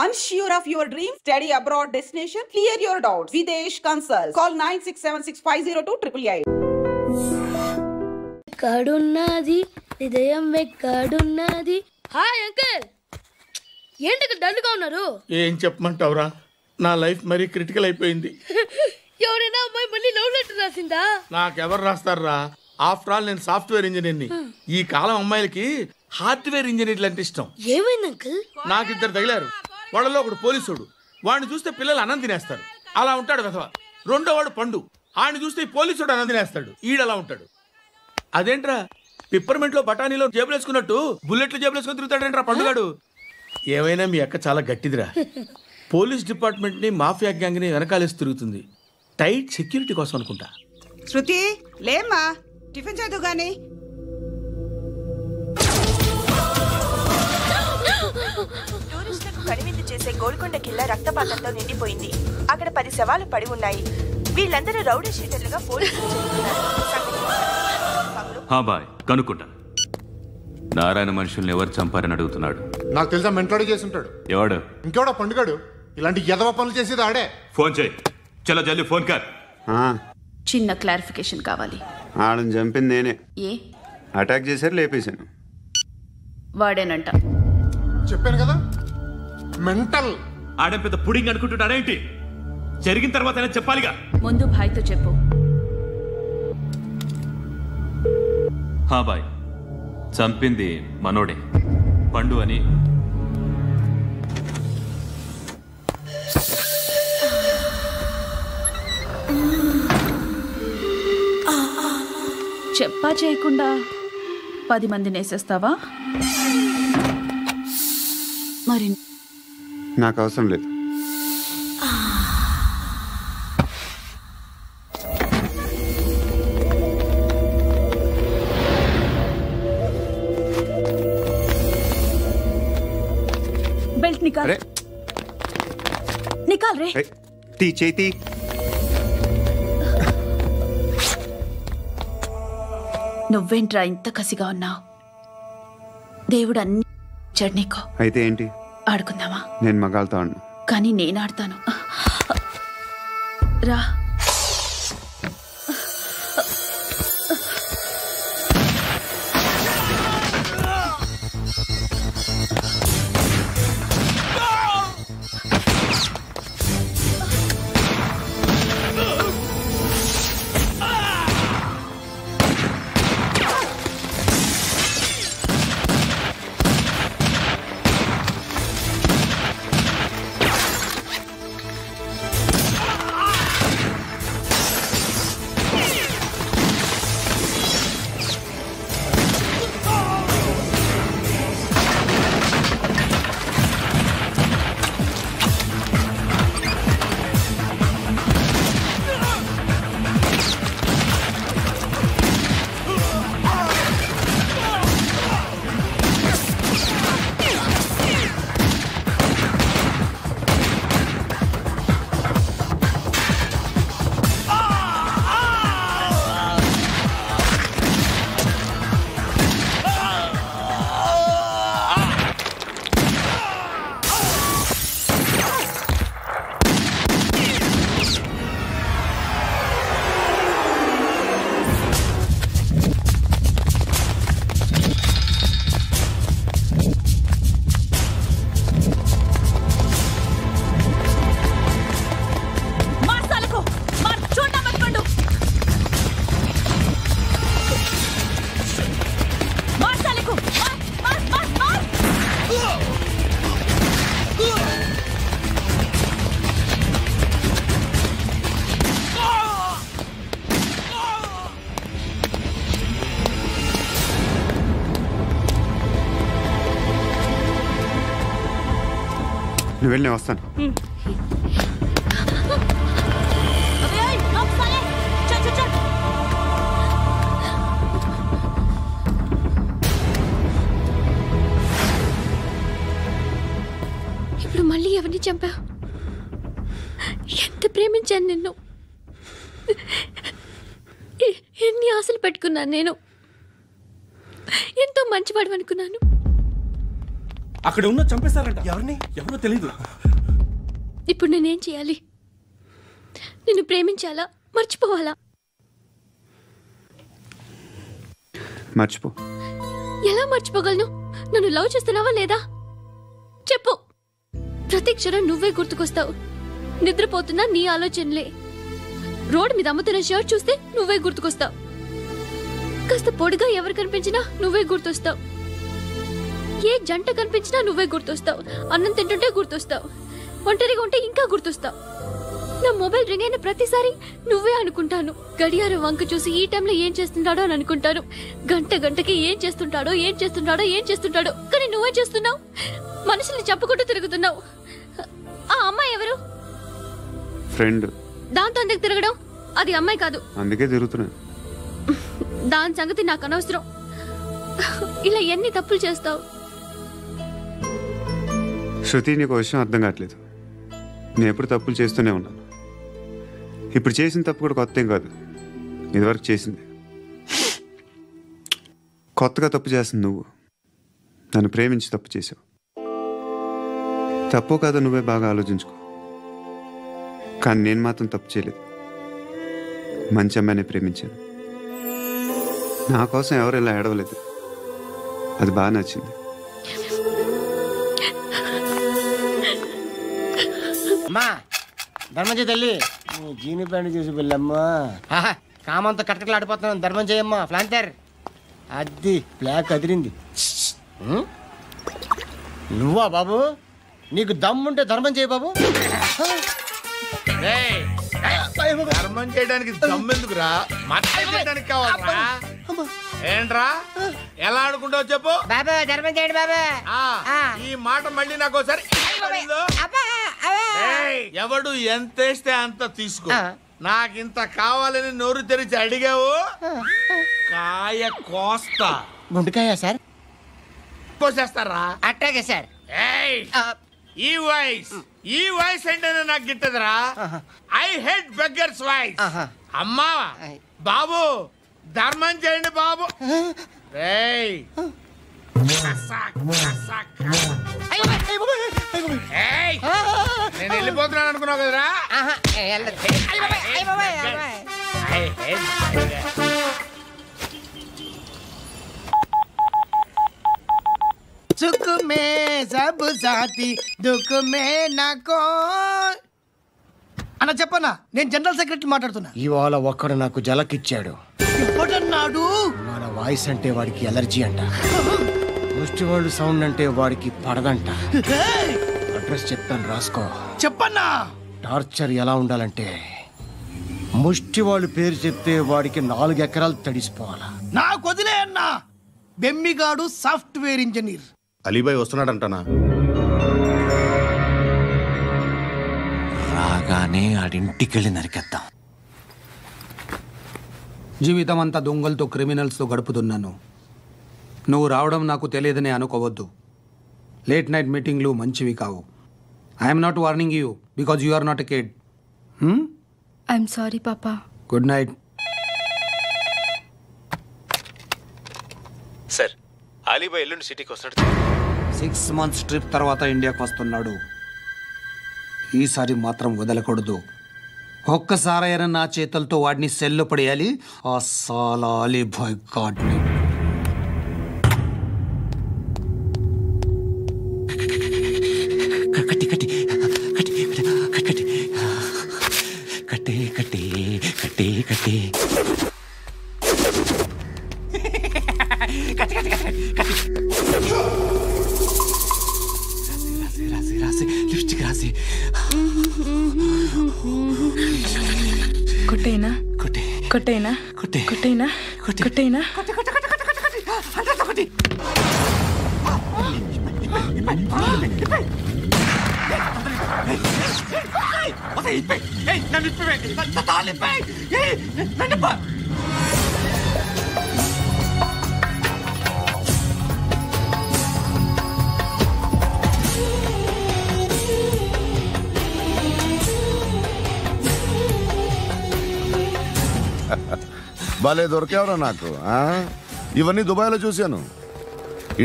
Unsure of your dreams? Study abroad destination? Clear your doubts. Videsh Consult. Call 9676502288. ఎక్కడున్నది హృదయం ఎక్కడున్నది? Hi uncle, ఏంటి డల్గా ఉన్నారు? ఏం చెప్పమంటావురా, నా లైఫ్ మరీ క్రిటికల్ అయిపోయింది. ఎవరైనా అమ్మాయి మళ్ళీ లవ్ లెటర్ రాసిందా? నాకెవరు రాస్తారా? ఆఫ్టర్ ఆల్ నేను సాఫ్ట్వేర్ ఇంజనీర్ని. ఈ కాలం అమ్మాయిలకి హార్డ్వేర్ ఇంజనీర్లు అంటే ఇష్టం. ఏమైంది అంకుల్? నాకు ఇద్దరు తగిలారు. వాళ్ళలో ఒకడు పోలీసుడు, వాడిని చూస్తే పిల్లలు అన్నం తినేస్తారు, అలా ఉంటాడు వెధవ. రెండో వాడు పండు, ఆడిని చూస్తే ఈ పోలీసుడు అన్నం తినేస్తాడు, ఈడలా ఉంటాడు. అదేంట్రా పిప్పర్మెంట్ లో బఠానీలో జేబులు వేసుకున్నట్టు బుల్లెట్లు జేబులు వేసుకుని తిరుగుతాడేంట్రా పండుగాడు. ఏమైనా మీ అక్క చాలా గట్టిదిరా. పోలీస్ డిపార్ట్మెంట్ ని మాఫియా గ్యాంగ్ ని వెనకాలేసి తిరుగుతుంది, టైట్ సెక్యూరిటీ కోసం అనుకుంటా. శృతి లేమ్మా, టిఫిన్ చేద్దు గాని. టూరిస్టులకు కనువిందు చేసే గోల్కొండ కిల్లా రక్తపాతంతో నిండిపోయింది. అక్కడ 10 శవాలు పడి ఉన్నాయి. వీళ్ళందరూ రౌడీ షీటర్లుగా పోలీసులు బాయ్ కనుక్కుంటా. నారాయణ మనుషుల్ని ఎవరు చంపారని అడుగుతున్నాడు. నాకు తెలుసా, మెంటలాడి చేసి ఉంటాడు. ఎవడు? ఇంకెవడా పండుగాడు. ఇలాంటి ఎదవ పనులు చేసేది ఆడే. ఫోన్ చేయి, చలో జల్దీ ఫోన్ కర్. చిన్న క్లారిఫికేషన్ కావాలి. ఆడని చంపింది నేనే. ఏ అటాక్ చేశారు, లేపేశాను. వాడేనంట. చెప్పాను కదా, మెంటల్. ఆడే పెద్ద పుడింగ్ అనుకుంటున్నాడేంటి? జరిగిన తర్వాత చెప్పాలిగా. ముందు భాయ్తో చెప్పు. బాయ్, చంపింది మనోడే, పండు అని. చెప్పా చేయకుండా 10 మందిని వేసేస్తావా? మరి నాకు అవసరం లేదు. बेल्ट निकाल। निकाल रे। ती चेती। నువ్వేంట్రా ఇంత కసిగా ఉన్నావు? దేవుడు అన్ని ఇచ్చాడు నీకు. అయితే ఏంటి? ఆడుకుందామా? నేను మగాళ్ళతో ఆడను. కానీ నేను ఆడతాను. రా. నువ్వు వెళ్ళి వస్తాను. ఇప్పుడు మళ్ళీ ఎవరిని చంపా? ఎంత ప్రేమించాను నిన్ను, ఎన్ని ఆశలు పెట్టుకున్నాను. నేను ఎంతో మంచివాడు అనుకున్నాను. అక్కడ ఉన్న చంపేస్తారంట. ఎవరిని? ఎవరో తెలీదు. ఇప్పుడు నేనేం చేయాలి? నిన్ను ప్రేమించాలా, మర్చిపోవాలా? మర్చిపో. ఎలా మర్చిపోగలను? నన్ను లవ్ చేస్తున్నావా లేదా చెప్పు. ప్రతి క్షణం నువ్వే గుర్తుకొస్తావు. నిద్రపోతున్నా నీ ఆలోచనలే. రోడ్డు మీద అమ్ముతున్న షర్ట్ చూస్తే నువ్వే గుర్తుకొస్తావు. కాస్త పొడిగా ఎవరు కనిపించినా నువ్వే గుర్తొస్తావు. ఏ జంట కనిపించినా నువ్వే గుర్తొస్తావు. అన్నం తింటుంటే గుర్తొస్తావు. ఒంటరిగా ఉంటే ఇంకా గుర్తొస్తావు. నా మొబైల్ రింగ్ అయిన ప్రతిసారి నువ్వే అనుకుంటాను. గడియారం వంక చూసి ఈ టైంలో ఏం చేస్తుంటాడో అని అనుకుంటాను. గంట గంటకి ఏం చేస్తుంటాడో కానీ నువ్వే చేస్తున్నావు. మనుషుల్ని చంపుకుంటూ తిరుగుతున్నావు. ఆ అమ్మాయి ఎవరు? ఫ్రెండ్. దాంతో ఎందుకు తిరగడం? అది అమ్మాయి కాదు. అందుకే తిరుగుతున్నా. దాని సంగతి నాకు అనవసరం. ఇలా ఎన్ని తప్పులు చేస్తావు? శృతి, నీకు విషయం అర్థం కావట్లేదు. నేను ఎప్పుడు తప్పులు చేస్తూనే ఉన్నాను. ఇప్పుడు చేసిన తప్పు కూడా కొత్త ఏం కాదు. ఇదివరకు చేసింది. కొత్తగా తప్పు చేస్తుంది నువ్వు. నన్ను ప్రేమించి తప్పు చేసావు. తప్పు కాదో నువ్వే బాగా ఆలోచించుకో. కానీ నేను మాత్రం తప్పు చేయలేదు. మంచి అమ్మాయిని ప్రేమించాను. నా కోసం ఎవరు ఇలా ఏడవలేదు. అది బాగా నచ్చింది. అమ్మా ధర్మం చేయి తల్లి. జీని ప్యాంట్ చూసి వెళ్ళమ్మా. కామంతో కట్టకలు ఆడిపోతున్నాను. ధర్మం చేయమ్మా. ఫ్లాంతర్ అది బ్లాక్ అదిరింది. నువ్వా బాబు? నీకు దమ్ముంటే ధర్మం చేయి బాబు. ధర్మం చేయడానికి దమ్మెందుకురా? మతం చేయడానికి కావాలరా? ఏంట్రా ఎలా ఆడుకుంటావు చెప్పు బాబా. ధర్మం చేయండి బాబా. ఈ మాట మళ్ళీ నాకు ఒకసారి ఎవడు ఎంత వేస్తే అంత తీసుకో. నాకింత కావాలని నోరు తెరిచి అడిగావు, కాయ కోస్తా. గుండెకాయ సార్? కోసేస్తారా? అట్టాగే సార్. ఈ వాయిస్ అంటేనే నాకు గిట్టదురా. I hate beggars voice. అమ్మా బాబు ధర్మం చేయండి బాబు. నేను వెళ్ళిపోతున్నాను అనుకున్నావు కదరా? సుఖ మే సబ్ సాథీ దుఃఖ మే నాకో. అన్న చెప్పన్నా, నేను జనరల్ సెక్రటరీ మాట్లాడుతున్నా. ఇవాళ ఒక్కడు నాకు జలకిచ్చాడు. ఎప్పుడన్నాడు? మన వాయిస్ అంటే వాడికి ఎలర్జీ అంట. ముష్టి వాళ్ళు సౌండ్ అంటే వాడికి పడదంట. అడ్రస్ చెప్తాను రాసుకో. చెప్పన్నా. టార్చర్ ఎలా ఉండాలంటే ముష్టి వాళ్ళు పేరు చెప్తే వాడికి 4 ఎకరాలు తడిసిపోవాలా. నాకు వదిలే అన్నా. బెమ్మిగాడు సాఫ్ట్వేర్ ఇంజనీర్. అలీబాయ్ వస్తున్నాడంటనా? రాగానే ఆడింటికెళ్ళి నరికేద్దాం. జీవితం అంతా దొంగలతో, క్రిమినల్స్తో గడుపుతున్నాను. నువ్వు రావడం నాకు తెలియదని అనుకోవద్దు. లేట్ నైట్ మీటింగ్లు మంచివి కావు. I'm not warning you because you are not a kid. I'm sorry పాపా. Good night. సార్, అలీబాయ్ ఎల్లుండి సిటీకి వస్తాడు. 6 months ట్రిప్ తర్వాత ఇండియాకి వస్తున్నాడు. ఈసారి మాత్రం వదలకూడదు. ఒక్కసారైనా నా చేతులతో వాడిని సెల్లో పడేయాలి. ఆ సాలా అలీబాయ్ గాడ్ని. కొట్టేనా కొట్టేనా కొట్టేనా కొట్టేనా. భలే దొరికేవరా నాకు. ఇవన్నీ దుబాయ్లో చూశాను.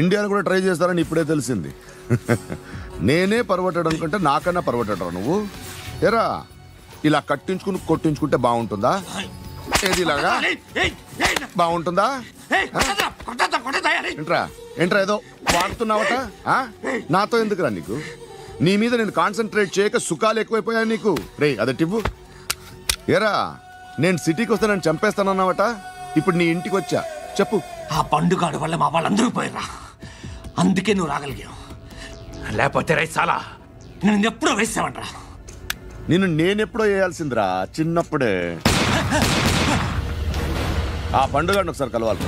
ఇండియాలో కూడా ట్రై చేస్తారని ఇప్పుడే తెలిసింది. నేనే పరవటాడు అనుకుంటే నాకన్నా పరవటాడు నువ్వు. ఎరా ఇలా కట్టించుకుని కొట్టించుకుంటే బాగుంటుందా? ఏది ఇలాగా బాగుంటుందా? ఏంట్రా ఏంట్రా ఏదో వాడుతున్నావట? నాతో ఎందుకురా నీకు? నీ మీద నేను కాన్సన్ట్రేట్ చేయక సుఖాలు ఎక్కువైపోయా నీకు. రే అదటివ్వు. ఏరా నేను సిటీకి వస్తే నన్ను చంపేస్తానన్నావట, ఇప్పుడు నీ ఇంటికి వచ్చా. చెప్పు. ఆ పండుగాడు వల్ల మా వాళ్ళందరూ పోయిరా, అందుకే నువ్వు రాగలిగావు. లేకపోతే రైసాలా నేను ఎప్పుడో వేసావంటరా. నేనెప్పుడో వేయాల్సిందిరా, చిన్నప్పుడే. ఆ పండుగను ఒకసారి కలవాలి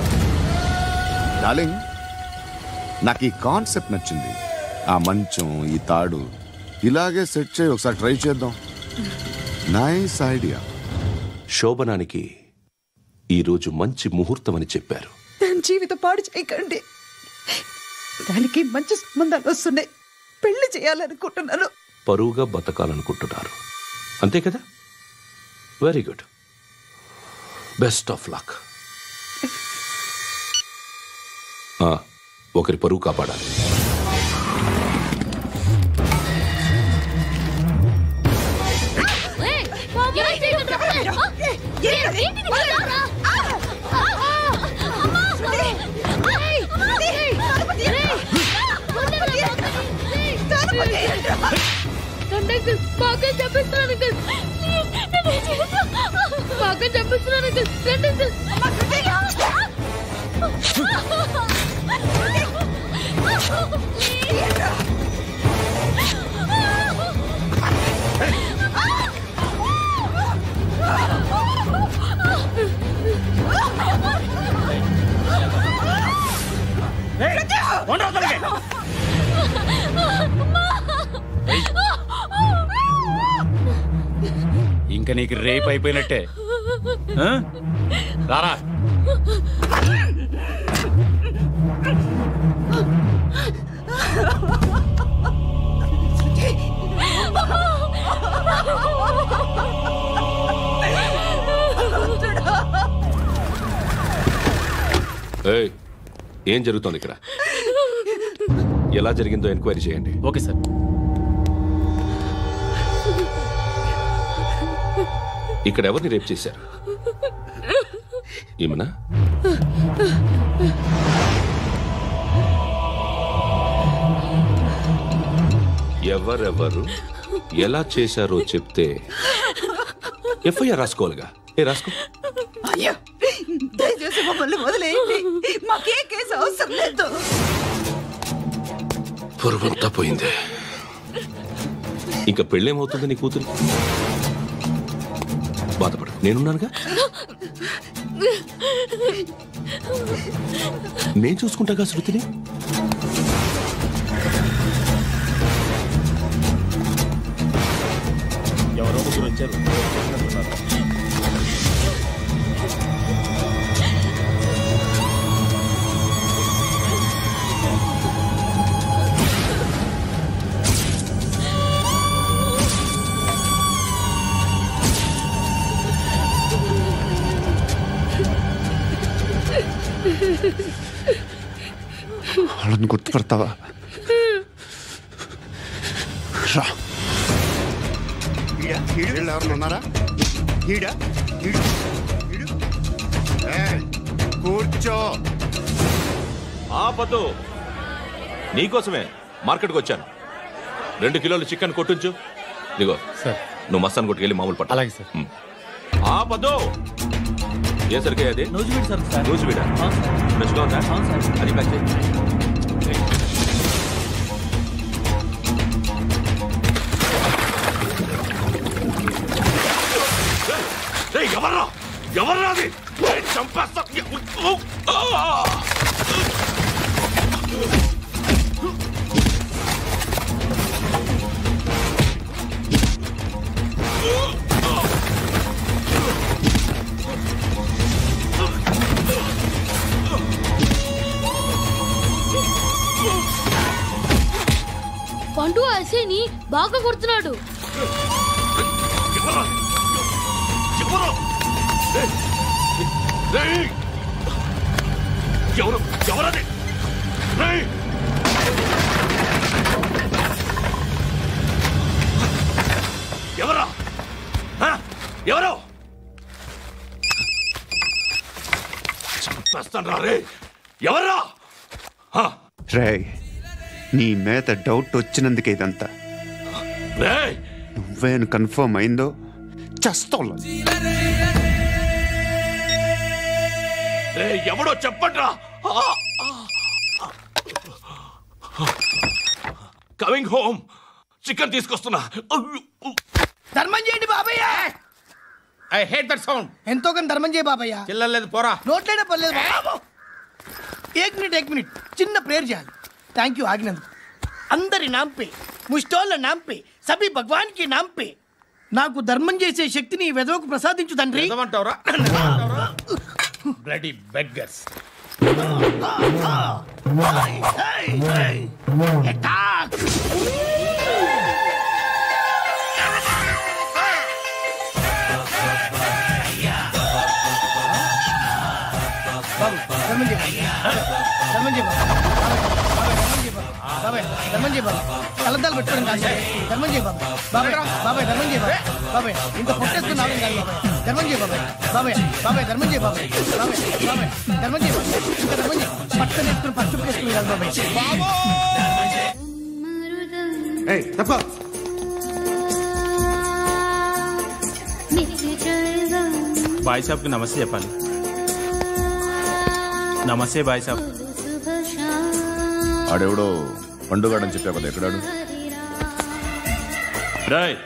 డార్లింగ్. నాకు ఈ కాన్సెప్ట్ నచ్చింది. ఆ మంచం, ఈ తాడు ఇలాగే సెట్ చేయి, ఒకసారి ట్రై చేద్దాం. Nice idea. శోభనానికి ఈరోజు మంచి ముహూర్తం అని చెప్పారు. దాని జీవితం పాడు చేయకండి. దానికి మంచి సంబంధాలు వస్తున్నాయి, పెళ్లి చేయాలనుకుంటున్నాను. పరువుగా బతకాలనుకుంటున్నారు అంతే కదా? Very good, best of luck. ఒకరి పరువు కాపాడాలి. బాగా చెప్పిస్తున్నాను ఇంకా నీకు రేప్ అయిపోయినట్టే. రారా. ఏం జరుగుతోంది ఇక్కడ? ఎలా జరిగిందో ఎంక్వైరీ చేయండి. Okay sir. ఇక్కడ ఎవరిని రేప్ చేశారు? ఏమన్నా? ఎవరెవరు ఎలా చేశారో చెప్తే ఎఫ్ఐఆర్ రాసుకోవాలిగా. రాసుకో. అయ్యో దయచేసి మమ్మల్ని వదిలేయండి, మాకే కేసు అవసరం లేదు. పొరువంతా పోయింది. ఇంకా పెళ్ళేమవుతుంది నీ కూతురు? బాధపడు, నేనున్నానుగా. నేను చూసుకుంటాగా శృతిని. ఎవరో ముగ్గురు వచ్చారు. వాళ్ళని గుర్తుపడతావా? రా. ఎవరున్నారా? కూర్చో. ఆపదు. నీకోసమే మార్కెట్కి వచ్చాను. 2 కిలోలు చికెన్ కొట్టించు. ఇదిగో సార్. నువ్వు మస్తాన్ కొట్టుకెళ్ళి మామూలు పట్టు. అలాగే సార్. ఆపదు. ఏ సరికే అది? నూజివీడు సార్. నూజివీడా? ఫ్రెష్గా ఉందా? అది ప్యాక్ చేయి. ఎవర్రా ఎవర్రా అది? చంపేస్తా. పండు అసేని బాగా కొడుతున్నాడు. ఎవరు ఎవరది? ఎవరో ఎవరో చంపేస్తాను రా రే. ఎవరా రే నీ మీద డౌట్ వచ్చినందుకే ఇదంతా. నువ్వేను కన్ఫర్మ్ అయిందో చస్తావు. ఎవడో చెప్పండ్రా. Coming home. చికెన్ తీసుకొస్తున్నా. ధర్మం చేయండి బాబయ్య. I hate that sound. ఎంతో కానీ ధర్మం చేయ బాబయ్య. చిల్లలేదు పోరా. నోట్లేనే పర్లేదు బాబు. ఏక్ మినిట్ చిన్న ప్రేయర్ చేయాలి. థ్యాంక్ యూ ఆగినందుకు. అందరి నామ్ పే, ముష్టోళ్ళ నామ్ పే, సభీ భగవాన్ కి నామ్ పే నాకు ధర్మం చేసే శక్తిని ఈ వెధవకు ప్రసాదించు తండ్రి. Bloody beggars. కలద్దాలు పెట్టుకోండి ధర్మం చేయ బాబాయ్. బాబాయ్ ధర్మం చేయ బాబాయ్. ఇంత పొట్టేసుకుని రావడం కాదు బాబాయ్. ధర్మం చేయ బాబాయ్. ధర్మం చేయ బాబాయ్. ధర్మం చేయ ఇంకా ధర్మం చేయ. పట్టణ వేసుకుని పట్టు వేసుకుని కాదు బాబాయ్. బాయ్ సాబ్కి నమస్తే చెప్పాలి. నమస్తే బాయ్ సాబ్. ఆడెవడో పండుగాడని చెప్పావు కదా, ఎక్కడాడు? రాయ్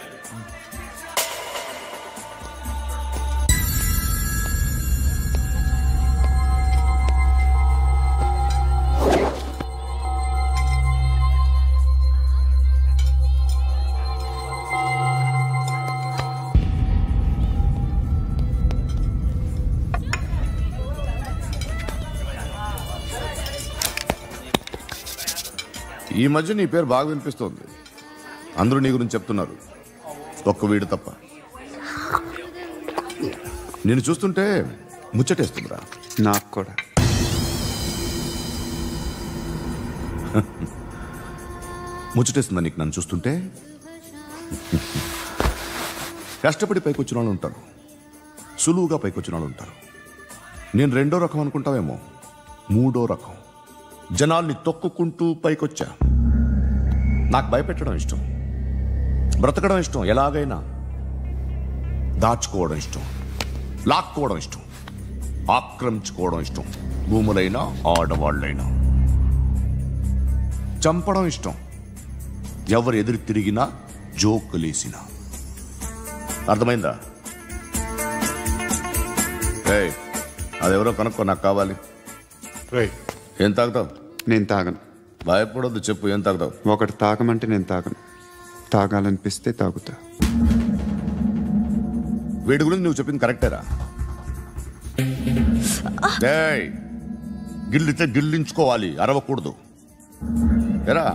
ఈ మధ్య నీ పేరు బాగా వినిపిస్తోంది. అందరూ నీ గురించి చెప్తున్నారు, ఒక్క వీడు తప్ప. నేను చూస్తుంటే ముచ్చటేస్తుందిరా. నాకు కూడా. ముచ్చటేస్తుందా నీకు నన్ను చూస్తుంటే? కష్టపడి పైకొచ్చిన వాళ్ళు ఉంటారు, సులువుగా పైకొచ్చిన వాళ్ళు ఉంటారు. నేను రెండో రకం అనుకుంటావేమో, మూడో రకం. జనాల్ని తొక్కుకుంటూ పైకొచ్చా. నాకు భయపెట్టడం ఇష్టం, బ్రతకడం ఇష్టం, ఎలాగైనా దాచుకోవడం ఇష్టం, లాక్కోవడం ఇష్టం, ఆక్రమించుకోవడం ఇష్టం. భూములైనా ఆడవాళ్ళైనా చంపడం ఇష్టం, ఎవరు ఎదురు తిరిగినా జోకులేసినా. అర్థమైందా? అదెవరో కనుక్కో, నాకు కావాలి. ఏం తాగుతావు? నేను తాగను. భయపడొద్దు, చెప్పు ఏం తాగుతావు? ఒకటి తాగమంటే నేను తాగను, తాగాలనిపిస్తే తాగుతా. వీడి గురించి నువ్వు చెప్పింది కరెక్టేరా? గిల్లితే గిల్లించుకోవాలి, అరవకూడదు. ఎరా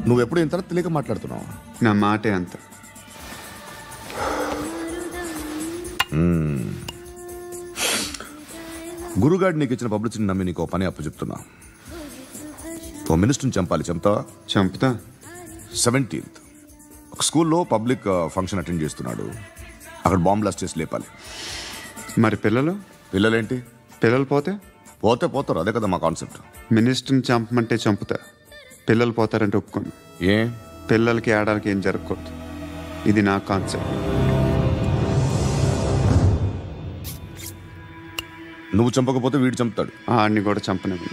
నువ్వెప్పుడు ఇంత తెలియక మాట్లాడుతున్నావు? నా మాటే అంత. గురుగాడు నీకు ఇచ్చిన పబ్లిసిటీని నమ్మి నీకు పని అప్పు చెప్తున్నా. ఓ మినిస్టర్ని చంపాలి, చంపుతావా? చంపుతా. 17th ఒక స్కూల్లో పబ్లిక్ ఫంక్షన్ అటెండ్ చేస్తున్నాడు, అక్కడ బాంబ్ బ్లాస్ట్ చేసి లేపాలి. మరి పిల్లలేంటి? పిల్లలు పోతే పోతారు, అదే కదా మా కాన్సెప్ట్. మినిస్టర్ని చంపమంటే చంపుతా, పిల్లలు పోతారంటే ఒప్పుకోను. ఏ పిల్లలకి ఆడాలకి ఏం జరగకూడదు, ఇది నా కాన్సెప్ట్. నువ్వు చంపకపోతే వీడు చంపుతాడు. ఆడిని కూడా చంపనివ్వు.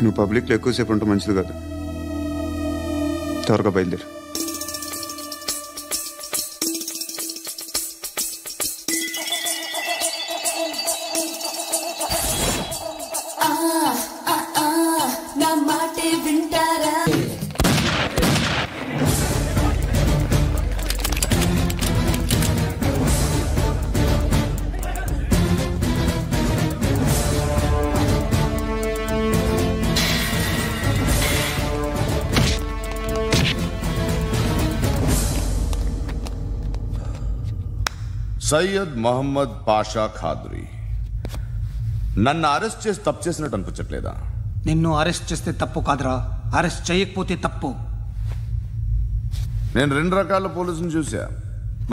నువ్వు పబ్లిక్లో ఎక్కువసేపు ఉంటే మంచిది కాదు. త్వరగా బయలుదేరు. సయ్యద్ మహమ్మద్ పాషా ఖాద్రీ నన్ను అరెస్ట్ చేసి తప్పు చేసినట్టు అనిపించట్లేదా? నిన్ను అరెస్ట్ చేస్తే తప్పు కాదురా, అరెస్ట్ చేయకపోతే తప్పు. నేను 2 రకాల పోలీసుని చూసా.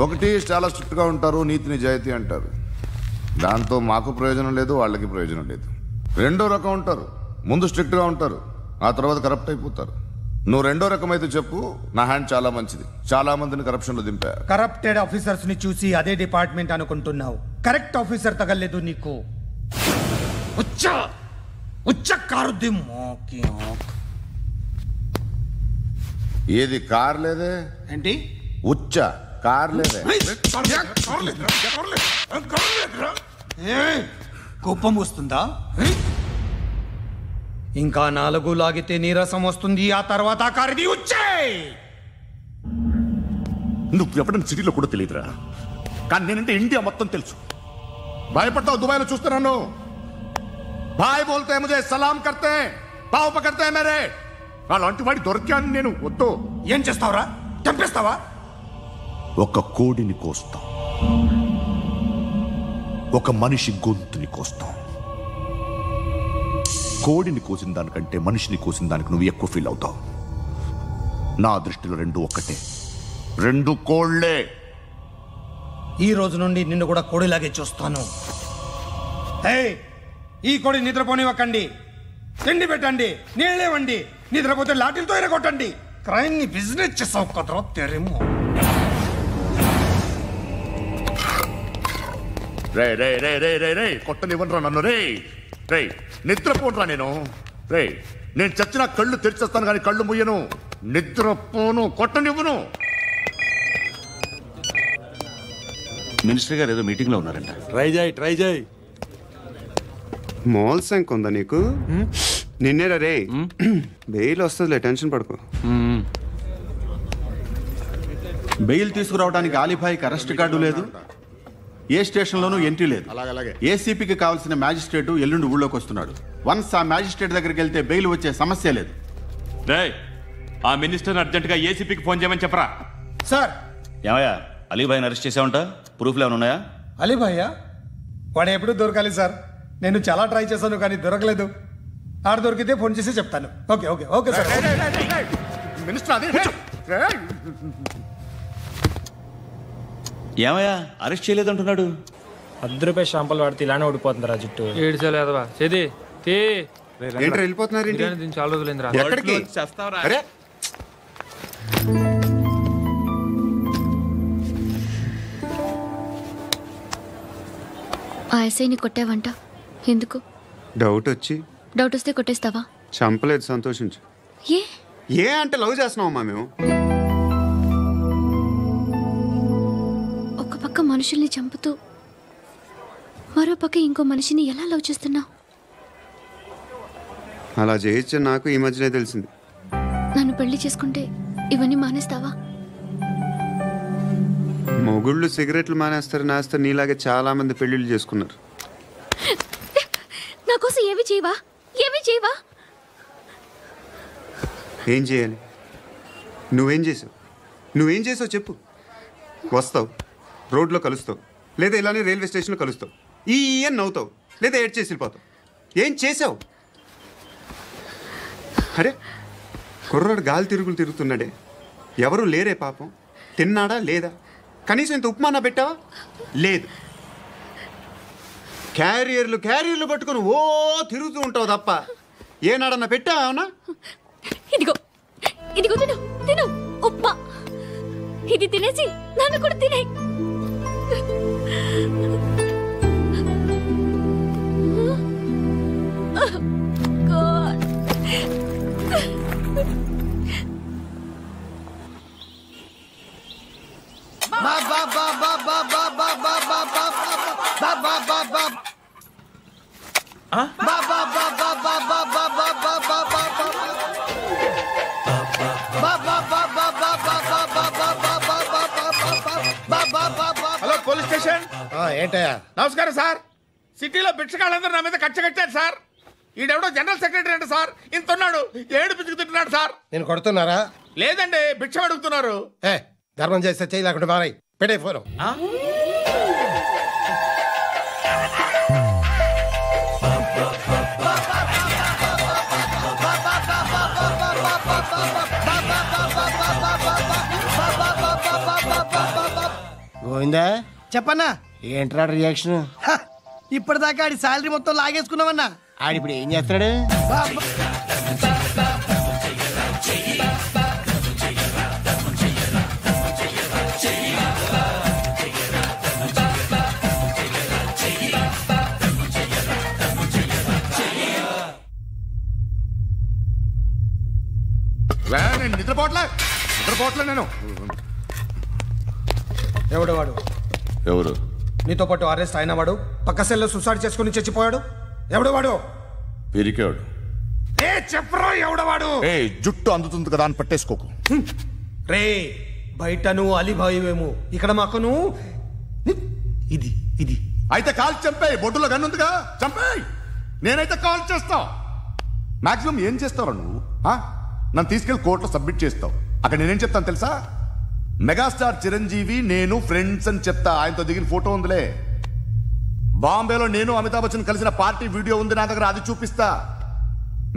ఒకటి చాలా స్ట్రిక్ట్గా ఉంటారు, నీతి నిజాయితీ అంటారు, దాంతో మాకు ప్రయోజనం లేదు, వాళ్ళకి ప్రయోజనం లేదు. 2వ రకం ఉంటారు, ముందు స్ట్రిక్ట్గా ఉంటారు, ఆ తర్వాత కరప్ట్ అయిపోతారు. నువ్వు 2వ రకం అయితే చెప్పు. నా హ్యాండ్ చాలా మంచిది, చాలా మందిని కరప్షన్లో దింపా. కరప్టెడ్ ఆఫీసర్స్ ని చూసి అదే డిపార్ట్మెంట్ అనుకుంటున్నావు. కరెక్ట్ ఆఫీసర్ తగలేదు నీకు. ఏది కార్ లేదే ఏంటి? ఉచ్చ కార్ లేదే. కోపం వస్తుందా? ఇంకా 4 లాగితే నీరసం వస్తుంది, ఆ తర్వాత కారిది ఉచ్చే. నువ్వు ఎప్పుడైనా సిటీలో కూడా తెలియదురా, కానీ నేనంటే ఇండియా మొత్తం తెలుసు. భయపడతావు, దుబాయ్లో చూస్తున్నాను. భాయ్ బోల్తే ముజే సలాం కర్తే, పావు పకర్తే మేరే. అలాంటి వాడి దొరికాను నేను. వద్దు. ఏం చేస్తావురా? చంపేస్తావా? ఒక కోడిని కోస్తాం, ఒక మనిషి గొంతుని కోస్తాం. కోడిని కోసిన దానికంటే మనిషిని కోసిన దానికి నువ్వు ఎక్కువ ఫీల్ అవుతావు. నా దృష్టిలో 2 ఒక్కటే, 2 కోళ్లే. ఈ రోజు నుండి నిన్ను కూడా కోడిలాగే చూస్తాను. ఈ కోడి నిద్రపోనివ్వకండి, తిండి పెట్టండి, నీళ్ళేవండి. నిద్రపోతే లాఠీలతో ఎరగొట్టండి. క్రైమ్ ని బిజినెస్ చేసావు కదరా తెరేమో. రే రే రే రే రే రే కొట్టనివ్వనరా నన్ను. రే రే నిద్రపోనరా నేను. రే నేను చచ్చిన కళ్ళు తెరిచేస్తాను కానీ కళ్ళు ముయ్యను. నిద్రపోను, కొట్టనివ్వను. మినిస్టర్ గారు ఏదో మీటింగ్ లో ఉన్నారంట. ట్రై చేయి. మోల్ సంక్ ఉందా నీకు? నిన్నేరా రే. బెయిల్ వస్తుందిలే, టెన్షన్ పడుకో. బెయిల్ తీసుకురావడానికి ఆలిభాయికి అరెస్ట్ కార్డు లేదు, ఏ స్టేషన్లోనూ ఎంట్రీ లేదు. ఏసీపీకి కావాల్సిన మ్యాజిస్ట్రేటు ఎల్లుండి ఊళ్ళోకి వస్తున్నాడు. వన్స్ ఆ మ్యాజిస్ట్రేట్ దగ్గరికి వెళ్తే బెయిల్ వచ్చే సమస్య లేదు. ఆ మినిస్టర్ అర్జెంటుగా ఏసీపీకి ఫోన్ చేయమని చెప్పరా. సార్. ఏమయ్యా, అలీభాయిని అరెస్ట్ చేసావంట? ప్రూఫ్లు ఏమైనా ఉన్నాయా? అలీభాయ్యా? వాడు ఎప్పుడు దొరకాలి సార్. నేను చాలా ట్రై చేశాను కానీ దొరకలేదు. ఆడ దొరికితే ఫోన్ చేసి చెప్తాను. Okay okay okay sir. ఏమయ్యా, అరెస్ట్ చేయలేదంటున్నాడు? ₹10 షాంపులు వాడితే ఇలానే ఓడిపోతుందిరా జుట్టు. ఏడ్చలేదవా చేది ఏంట్రా వెళ్ళిపోతున్నారు? దీన్ని చాలా రోజులైందిరా. ఎక్కడికి? అరే ఆ ఎస్ఐని కొట్టావంట, ఎందుకు? డౌట్ వచ్చి. డౌట్ వస్తే కొట్టేస్తావా? చంపలేదు, సంతోషించు. ఏ అంటే లవ్ చేస్తున్నావమ్మా మేము. ఒక పక్క మనుషుల్ని చంపుతూ మరో పక్క ఇంకో మనిషిని ఎలా లవ్ చేస్తున్నావు? అలా చేయొచ్చు నాకు ఈ మధ్యనే తెలిసింది. నన్ను పెళ్లి చేసుకుంటే ఇవన్నీ మానేస్తావా? మొగుళ్ళు సిగరెట్లు మానేస్తారు, నేస్తారు. నీలాగే చాలా మంది పెళ్లిళ్ళు చేసుకున్నారు. నా కోసం ఏమి చేయవా? ఏమి చేయవా? ఏం చేయాలి? నువ్వేం చేసావు చెప్పు. వస్తావు, రోడ్లో కలుస్తావు, లేదా ఇలానే రైల్వే స్టేషన్లో కలుస్తావు. ఈ నవ్వుతావు, లేదా ఏడ్ చేసి వెళ్ళిపోతావు. ఏం చేసావు? అరే కుర్రాడు గాలి తిరుగుతున్నాడే, ఎవరు లేరే పాపం. తిన్నాడా లేదా? కనీసం ఇంత ఉప్మానా పెట్టావా? లేదు. క్యారియర్లు పట్టుకుని ఓ తిరుగుతూ ఉంటావు తప్ప ఏనాడన్నా పెట్టావా? ఇదిగో తిను ఉప్మా. ఇది తినేసి నన్ను కూడా తినే. Hello police station. ఏంటయ్యా? నమస్కారం సార్. సిటీలో భిక్షగాళ్ళందరూ నా మీద కక్ష కట్టారు సార్. ఈడెవడో జనరల్ సెక్రటరీ అంట సార్. ఇంత ఉన్నాడు, 7 పిచ్చుకు తింటున్నాడు సార్. నేను కొడుతున్నారా? లేదండి, భిక్ష అడుగుతున్నారు. ధర్మం చేస్తే చేయి, లేకుండా మారాయి. పెట్టే ఫోను. గోవిందా చెప్పన్నా ఏంట్రా రియాక్షన్? ఇప్పటిదాకా ఆడి శాలరీ మొత్తం లాగేసుకున్నావన్నా. ఆడిప్పుడు ఏం చేస్తున్నాడు? నేను నిద్రపోవట్లే నేను. ఎవడు వాడు? ఎవరు? నీతో పాటు అరెస్ట్ అయిన వాడు, పక్క సెల్లో సూసైడ్ చేసుకుని చచ్చిపోయాడు. ఎవడు వాడు? పిరికాడు. ఏ చెప్పరా ఎవడవాడు? ఏ జుట్టు అందుతుంది కదా అని పట్టేసుకోకు. రే బయట నువ్వు అలీబాయివేమో, ఇక్కడ మాకు నువ్వు ఇది ఇది. అయితే కాల్ చంపేయి, బొడ్డులో గన్నుందిగా చంపేయి. నేనైతే కాల్ చేస్తా. మాక్సిమం ఏం చేస్తావు నువ్వు? నన్ను తీసుకెళ్లి కోర్టులో సబ్మిట్ చేస్తావు. అక్కడ నేనేం చెప్తాను తెలుసా? మెగాస్టార్ చిరంజీవి నేను ఫ్రెండ్స్ అని చెప్తా. ఆయనతో దిగిన ఫోటో ఉందిలే. బాంబేలో నేను అమితాబ్ బచ్చన్ కలిసిన పార్టీ వీడియో ఉంది నా దగ్గర, అది చూపిస్తా.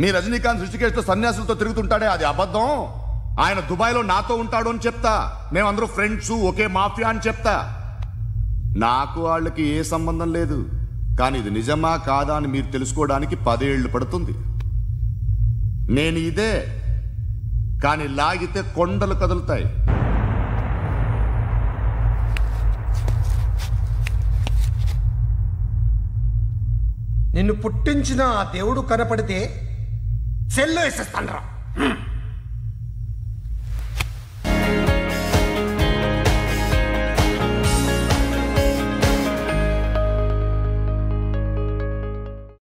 మీ రజనీకాంత్ ఋషికేష్తో సన్యాసులతో తిరుగుతుంటాడే, అది అబద్ధం. ఆయన దుబాయ్లో నాతో ఉంటాడు అని చెప్తా. మేమందరూ ఫ్రెండ్స్, ఒకే మాఫియా అని చెప్తా. నాకు వాళ్ళకి ఏ సంబంధం లేదు. కానీ ఇది నిజమా కాదా అని మీరు తెలుసుకోవడానికి 10 ఏళ్లు పడుతుంది. నేను ఇదే, కానీ లాగితే కొండలు కదులుతాయి. నిన్ను పుట్టించిన ఆ దేవుడు కనపడితే సెల్లో వేసేస్తాను రా.